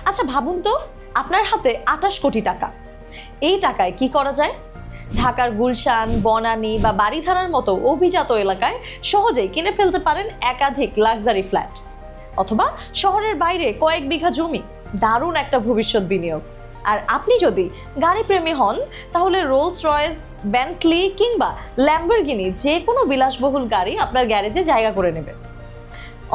আচ্ছা ভাবুন তো, আপনার হাতে 28 কোটি টাকা। এই টাকায় কি করা যায়? ঢাকার গুলশান, বনানী বা বারিধারার মতো অভিজাত এলাকায় সহজেই কিনে ফেলতে পারেন একাধিক লাক্সারি ফ্ল্যাট, অথবা শহরের বাইরে কয়েক বিঘা জমি। দারুণ একটা ভবিষ্যৎ বিনিয়োগ। আর আপনি যদি গাড়ি প্রেমী হন, তাহলে রোলস রয়েস, বেন্টলি কিংবা ল্যাম্বরগিনি যে কোনো বিলাসবহুল গাড়ি আপনার গ্যারেজে জায়গা করে নেবে।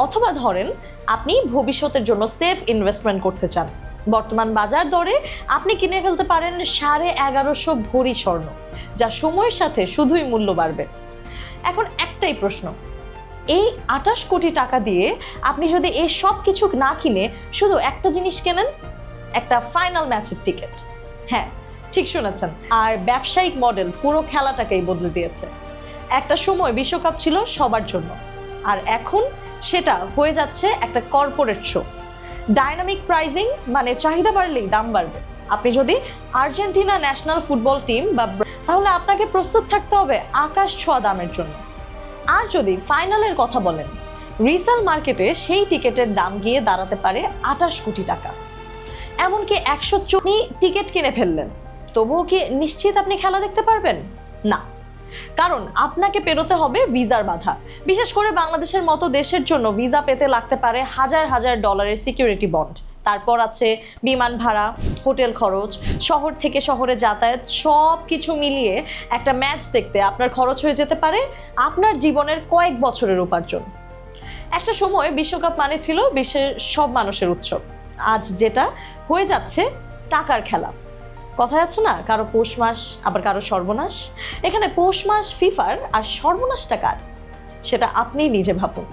অথবা ধরেন আপনি ভবিষ্যতের জন্য সেফ ইনভেস্টমেন্ট করতে চান। বর্তমান বাজার দরে আপনি কিনে ফেলতে পারেন 1150 ভরি স্বর্ণ, যা সময়ের সাথে শুধুই মূল্য বাড়বে। এখন একটাই প্রশ্ন, এই 28 কোটি টাকা দিয়ে আপনি যদি এই সব কিছু না কিনে শুধু একটা জিনিস কেনেন, একটা ফাইনাল ম্যাচের টিকিট। হ্যাঁ, ঠিক শুনেছেন। আর ব্যবসায়িক মডেল পুরো খেলাটাকেই বদলে দিয়েছে। একটা সময় বিশ্বকাপ ছিল সবার জন্য, আর এখন সেটা হয়ে যাচ্ছে একটা কর্পোরেট শো। ডাইনামিক প্রাইজিং মানে চাহিদা বাড়লেই দাম বাড়বে। আপনি যদি আর্জেন্টিনা ন্যাশনাল ফুটবল টিম তাহলে আপনাকে প্রস্তুত থাকতে হবে আকাশ ছোঁয়া দামের জন্য। আর যদি ফাইনালের কথা বলেন, রিসেল মার্কেটে সেই টিকিটের দাম গিয়ে দাঁড়াতে পারে 28 কোটি টাকা। এমনকি 104 টিকিট কিনে ফেললেন, তবুও কি নিশ্চিত আপনি খেলা দেখতে পারবেন? না, কারণ আপনাকে পেরোতে হবে ভিসার বাধা। বিশেষ করে বাংলাদেশের মতো দেশের জন্য ভিসা পেতে লাগতে পারে হাজার হাজার ডলারের সিকিউরিটি বন্ড। তারপর আছে বিমান ভাড়া, হোটেল খরচ, শহর থেকে শহরে যাতায়াত, সব কিছু মিলিয়ে একটা ম্যাচ দেখতে আপনার খরচ হয়ে যেতে পারে আপনার জীবনের কয়েক বছরের উপার্জন। একটা সময় বিশ্বকাপ মানে ছিল বিশ্বের সব মানুষের উৎসব। আজ যেটা হয়ে যাচ্ছে টাকার খেলা। কথায় আছে না, কারো পৌষ মাস আবার কারো সর্বনাশ। এখানে পৌষ মাস ফিফার আর সর্বনাশটা কার, সেটা আপনিই নিজে ভাবুন।